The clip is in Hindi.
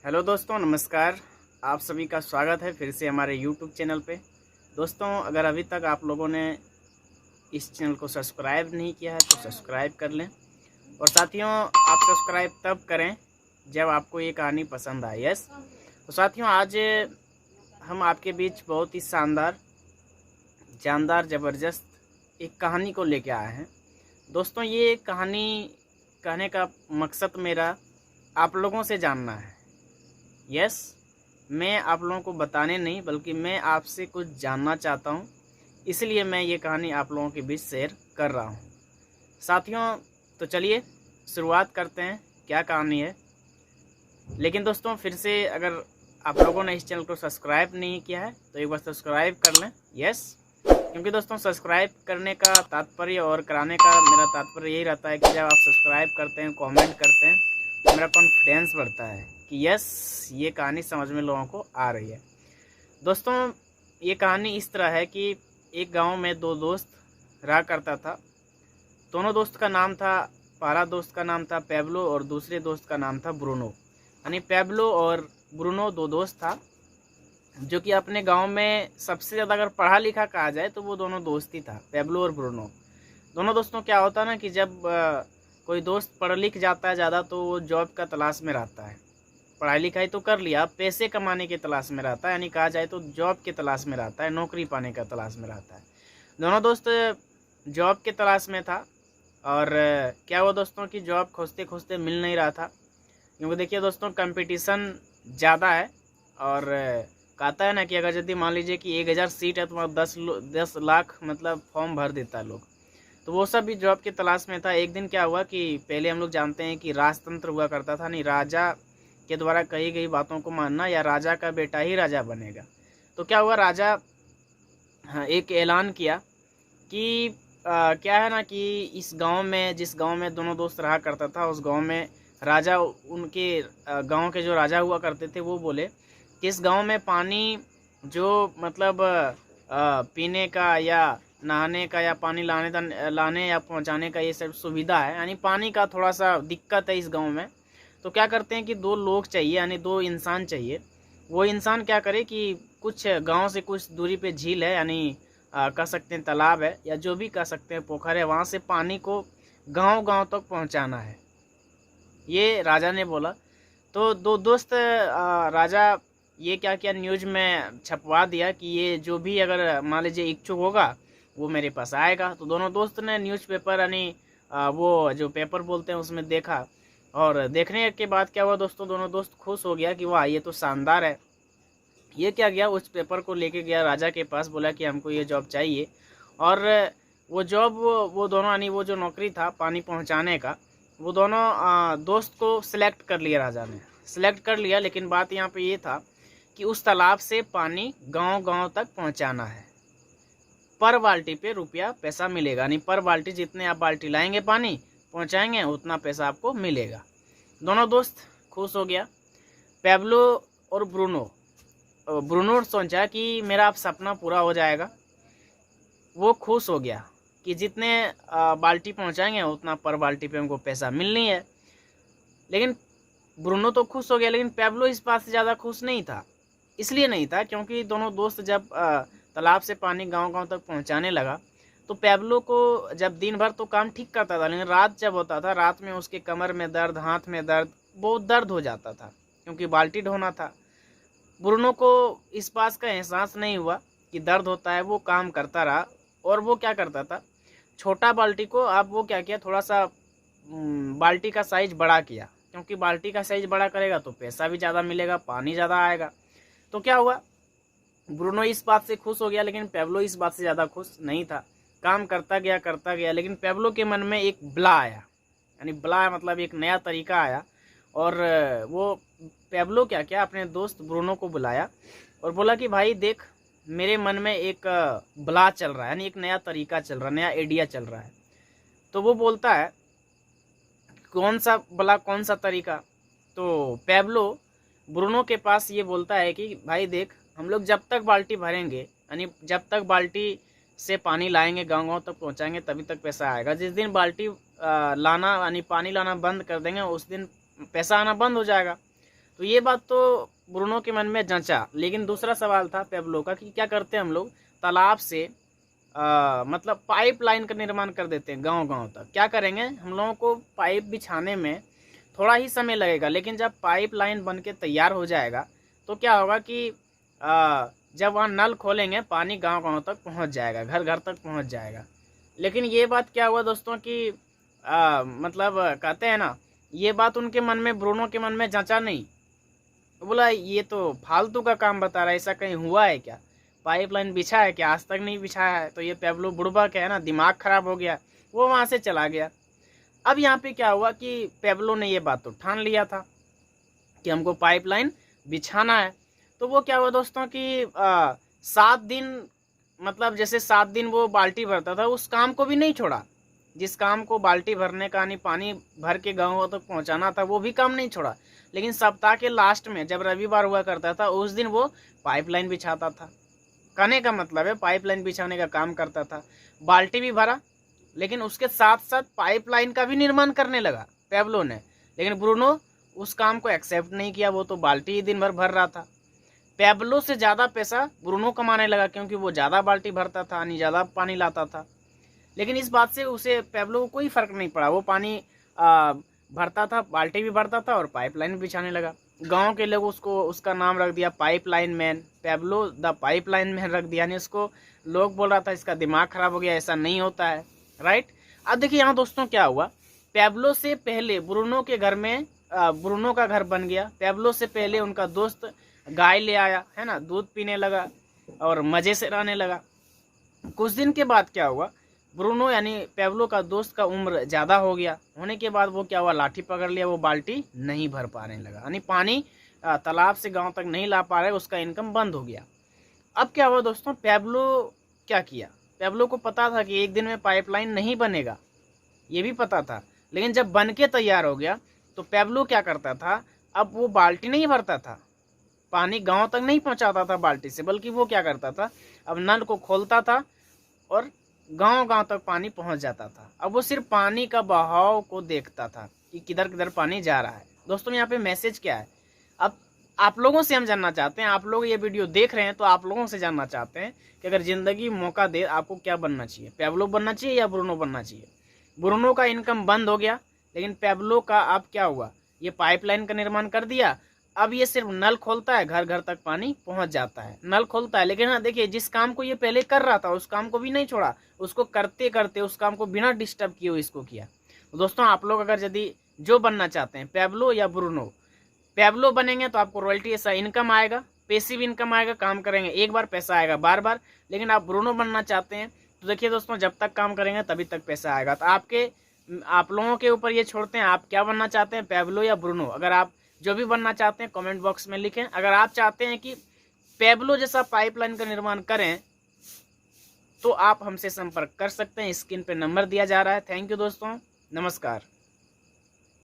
हेलो दोस्तों, नमस्कार। आप सभी का स्वागत है फिर से हमारे यूट्यूब चैनल पे। दोस्तों, अगर अभी तक आप लोगों ने इस चैनल को सब्सक्राइब नहीं किया है तो सब्सक्राइब कर लें। और साथियों, आप सब्सक्राइब तब करें जब आपको ये कहानी पसंद आए। यस, तो साथियों, आज हम आपके बीच बहुत ही शानदार, जानदार, ज़बरदस्त एक कहानी को लेके आए हैं। दोस्तों, ये कहानी कहने का मकसद मेरा आप लोगों से जानना है। यस, मैं आप लोगों को बताने नहीं बल्कि मैं आपसे कुछ जानना चाहता हूँ, इसलिए मैं ये कहानी आप लोगों के बीच शेयर कर रहा हूँ। साथियों, तो चलिए शुरुआत करते हैं क्या कहानी है। लेकिन दोस्तों, फिर से अगर आप लोगों ने इस चैनल को सब्सक्राइब नहीं किया है तो एक बार सब्सक्राइब कर लें। यस, क्योंकि दोस्तों सब्सक्राइब करने का तात्पर्य और कराने का मेरा तात्पर्य यही रहता है कि जब आप सब्सक्राइब करते हैं, कमेंट करते हैं, तो मेरा कॉन्फिडेंस बढ़ता है कि यस, ये कहानी समझ में लोगों को आ रही है। दोस्तों, ये कहानी इस तरह है कि एक गांव में दो दोस्त रहा करता था। दोनों दोस्त का नाम था, पहला दोस्त का नाम था पेब्लो और दूसरे दोस्त का नाम था ब्रूनो। यानी पेब्लो और ब्रूनो दो दोस्त था, जो कि अपने गांव में सबसे ज़्यादा अगर पढ़ा लिखा कहा जाए तो वो दोनों दोस्त ही था, पेब्लो और ब्रूनो। दोनों दोस्तों क्या होता है ना कि जब कोई दोस्त पढ़ लिख जाता है ज़्यादा तो वो जॉब का तलाश में रहता है। पढ़ाई लिखाई तो कर लिया, पैसे कमाने की तलाश में रहता है, यानी कहा जाए तो जॉब के तलाश में रहता है, नौकरी पाने का तलाश में रहता है। दोनों दोस्त जॉब के तलाश में था। और क्या हुआ दोस्तों कि जॉब खोजते खोजते मिल नहीं रहा था, क्योंकि देखिए दोस्तों, कंपटीशन ज़्यादा है। और कहता है ना कि अगर यदि मान लीजिए कि 1000 सीट है तो 10 लाख मतलब फॉर्म भर देता है लोग। तो वो सब भी जॉब की तलाश में था। एक दिन क्या हुआ कि पहले हम लोग जानते हैं कि राजतंत्र हुआ करता था, नहीं राजा के द्वारा कही गई बातों को मानना, या राजा का बेटा ही राजा बनेगा। तो क्या हुआ, राजा एक ऐलान किया कि क्या है ना कि इस गांव में, जिस गांव में दोनों दोस्त रहा करता था, उस गांव में राजा, उनके गांव के जो राजा हुआ करते थे, वो बोले कि इस गांव में पानी जो मतलब पीने का या नहाने का या पानी लाने या पहुंचाने का ये सब सुविधा है, यानी पानी का थोड़ा सा दिक्कत है इस गांव में। तो क्या करते हैं कि दो लोग चाहिए, यानी दो इंसान चाहिए। वो इंसान क्या करे कि कुछ गांव से कुछ दूरी पे झील है, यानी कह सकते हैं तालाब है, या जो भी कह सकते हैं पोखर है, वहाँ से पानी को गांव-गांव तक पहुंचाना है। ये राजा ने बोला। तो दो दोस्त राजा ये क्या किया, न्यूज़ में छपवा दिया कि ये जो भी अगर मान लीजिए इच्छुक होगा वो मेरे पास आएगा। तो दोनों दोस्त ने न्यूज़पेपर, यानी वो जो पेपर बोलते हैं, उसमें देखा। और देखने के बाद क्या हुआ दोस्तों, दोनों दोस्त खुश हो गया कि वाह, ये तो शानदार है। ये क्या गया, उस पेपर को लेके गया राजा के पास, बोला कि हमको ये जॉब चाहिए। और वो जॉब, वो दोनों, यानी वो जो नौकरी था पानी पहुंचाने का, वो दोनों दोस्त को सिलेक्ट कर लिया राजा ने। सिलेक्ट कर लिया, लेकिन बात यहाँ पे ये था कि उस तालाब से पानी गांव-गांव तक पहुंचाना है। पर बाल्टी पे रुपया पैसा मिलेगा, यानी पर बाल्टी, जितने आप बाल्टी लाएंगे पानी पहुंचाएंगे उतना पैसा आपको मिलेगा। दोनों दोस्त खुश हो गया। पेब्लो और ब्रूनो सोचा कि मेरा अब सपना पूरा हो जाएगा। वो खुश हो गया कि जितने बाल्टी पहुंचाएंगे उतना पर बाल्टी पे हमको पैसा मिलनी है। लेकिन ब्रूनो तो खुश हो गया, लेकिन पेब्लो इस बात से ज़्यादा खुश नहीं था। इसलिए नहीं था क्योंकि दोनों दोस्त जब तालाब से पानी गांव-गांव तक पहुंचाने लगा, तो पेब्लो को जब दिन भर तो काम ठीक करता था, लेकिन रात जब होता था, रात में उसके कमर में दर्द, हाथ में दर्द, बहुत दर्द हो जाता था, क्योंकि बाल्टी ढोना था। ब्रूनो को इस बात का एहसास नहीं हुआ कि दर्द होता है, वो काम करता रहा। और वो क्या करता था, छोटा बाल्टी को अब वो क्या किया, थोड़ा सा बाल्टी का साइज बड़ा किया, क्योंकि बाल्टी का साइज बड़ा करेगा तो पैसा भी ज़्यादा मिलेगा, पानी ज़्यादा आएगा। तो क्या हुआ, ब्रूनो इस बात से खुश हो गया, लेकिन पेब्लो इस बात से ज़्यादा खुश नहीं था। काम करता गया, लेकिन पेब्लो के मन में एक बला आया, यानी बला मतलब एक नया तरीका आया। और वो पेब्लो क्या किया, अपने दोस्त ब्रूनो को बुलाया और बोला कि भाई देख, मेरे मन में एक बला चल रहा है, यानी एक नया तरीका चल रहा है, नया आइडिया चल रहा है। तो वो बोलता है, कौन सा बला, कौन सा तरीका? तो पेब्लो ब्रूनो के पास ये बोलता है कि भाई देख, हम लोग जब तक बाल्टी भरेंगे, यानी जब तक बाल्टी से पानी लाएंगे, गांव-गांव तक पहुंचाएंगे, तभी तक पैसा आएगा। जिस दिन बाल्टी लाना, यानी पानी लाना बंद कर देंगे, उस दिन पैसा आना बंद हो जाएगा। तो ये बात तो ब्रूनो के मन में जंचा। लेकिन दूसरा सवाल था पैब्लो का कि क्या करते हैं हम लोग, तालाब से मतलब पाइपलाइन का निर्माण कर देते हैं गांव गांव तक। क्या करेंगे, हम लोगों को पाइप बिछाने में थोड़ा ही समय लगेगा, लेकिन जब पाइपलाइन बन के तैयार हो जाएगा तो क्या होगा कि जब वहाँ नल खोलेंगे पानी गांव गांव तक पहुंच जाएगा, घर घर तक पहुंच जाएगा। लेकिन ये बात क्या हुआ दोस्तों कि मतलब कहते हैं ना, ये बात उनके मन में, ब्रूनो के मन में जंचा नहीं। बोला ये तो फालतू का काम बता रहा है, ऐसा कहीं हुआ है क्या, पाइपलाइन बिछा है क्या, आज तक नहीं बिछाया है। तो ये पैब्लो बुड़बक है ना, दिमाग खराब हो गया, वो वहाँ से चला गया। अब यहाँ पे क्या हुआ कि पैब्लो ने ये बात तो ठान लिया था कि हमको पाइपलाइन बिछाना है। तो वो क्या हुआ दोस्तों कि 7 दिन, मतलब जैसे 7 दिन वो बाल्टी भरता था, उस काम को भी नहीं छोड़ा। जिस काम को बाल्टी भरने का यानी पानी भर के गाँव तक पहुँचाना था, वो भी काम नहीं छोड़ा। लेकिन सप्ताह के लास्ट में जब रविवार हुआ करता था, उस दिन वो पाइपलाइन बिछाता था। कहने का मतलब है पाइपलाइन बिछाने का काम करता था। बाल्टी भी भरा, लेकिन उसके साथ साथ पाइपलाइन का भी निर्माण करने लगा पैब्लो ने। लेकिन ब्रूनो उस काम को एक्सेप्ट नहीं किया, वो तो बाल्टी ही दिन भर भर रहा था। पैब्लो से ज़्यादा पैसा ब्रूनो कमाने लगा, क्योंकि वो ज़्यादा बाल्टी भरता था यानी ज़्यादा पानी लाता था। लेकिन इस बात से उसे पैब्लो को कोई फ़र्क नहीं पड़ा। वो पानी भरता था, बाल्टी भी भरता था और पाइपलाइन भी बिछाने लगा। गांव के लोग उसका नाम रख दिया pipeline man, Pablo the pipeline man रख दिया। यानी उसको लोग बोल रहा था इसका दिमाग खराब हो गया, ऐसा नहीं होता है, राइट। अब देखिए यहाँ दोस्तों क्या हुआ, पैब्लो से पहले ब्रूनो के घर में ब्रूनो का घर बन गया। पैब्लो से पहले उनका दोस्त गाय ले आया, है ना, दूध पीने लगा और मज़े से रहने लगा। कुछ दिन के बाद क्या हुआ, ब्रूनो यानी पैब्लो का दोस्त का उम्र ज़्यादा हो गया। होने के बाद वो क्या हुआ, लाठी पकड़ लिया, वो बाल्टी नहीं भर पाने लगा, यानी पानी तालाब से गांव तक नहीं ला पा रहे, उसका इनकम बंद हो गया। अब क्या हुआ दोस्तों, पैब्लो क्या किया, पैब्लो को पता था कि एक दिन में पाइपलाइन नहीं बनेगा, ये भी पता था। लेकिन जब बन के तैयार हो गया तो पैब्लो क्या करता था, अब वो बाल्टी नहीं भरता था, पानी गांव तक नहीं पहुंचाता था बाल्टी से, बल्कि वो क्या करता था, अब नल को खोलता था और गांव गांव तक पानी पहुंच जाता था। अब वो सिर्फ पानी का बहाव को देखता था कि किधर किधर पानी जा रहा है। दोस्तों यहाँ पे मैसेज क्या है, अब आप लोगों से हम जानना चाहते हैं, आप लोग ये वीडियो देख रहे हैं तो आप लोगों से जानना चाहते हैं कि अगर ज़िंदगी मौका दे आपको क्या बनना चाहिए, पैब्लो बनना चाहिए या ब्रूनो बनना चाहिए। ब्रूनो का इनकम बंद हो गया, लेकिन पैब्लो का अब क्या हुआ, ये पाइपलाइन का निर्माण कर दिया। अब ये सिर्फ नल खोलता है, घर घर तक पानी पहुंच जाता है, नल खोलता है। लेकिन हाँ देखिए, जिस काम को ये पहले कर रहा था उस काम को भी नहीं छोड़ा, उसको करते करते उस काम को बिना डिस्टर्ब किए इसको किया। तो दोस्तों आप लोग अगर यदि जो बनना चाहते हैं, पैब्लो या ब्रूनो, पैब्लो बनेंगे तो आपको रॉयल्टी ऐसा इनकम आएगा, पैसिव इनकम आएगा, काम करेंगे एक बार पैसा आएगा बार बार। लेकिन आप ब्रूनो बनना चाहते हैं तो देखिए दोस्तों, जब तक काम करेंगे तभी तक पैसा आएगा। तो आप लोगों के ऊपर ये छोड़ते हैं, आप क्या बनना चाहते हैं, पैब्लो या ब्रूनो। अगर आप जो भी बनना चाहते हैं कमेंट बॉक्स में लिखें। अगर आप चाहते हैं कि पैब्लो जैसा पाइपलाइन का निर्माण करें तो आप हमसे संपर्क कर सकते हैं, स्क्रीन पे नंबर दिया जा रहा है। थैंक यू दोस्तों, नमस्कार।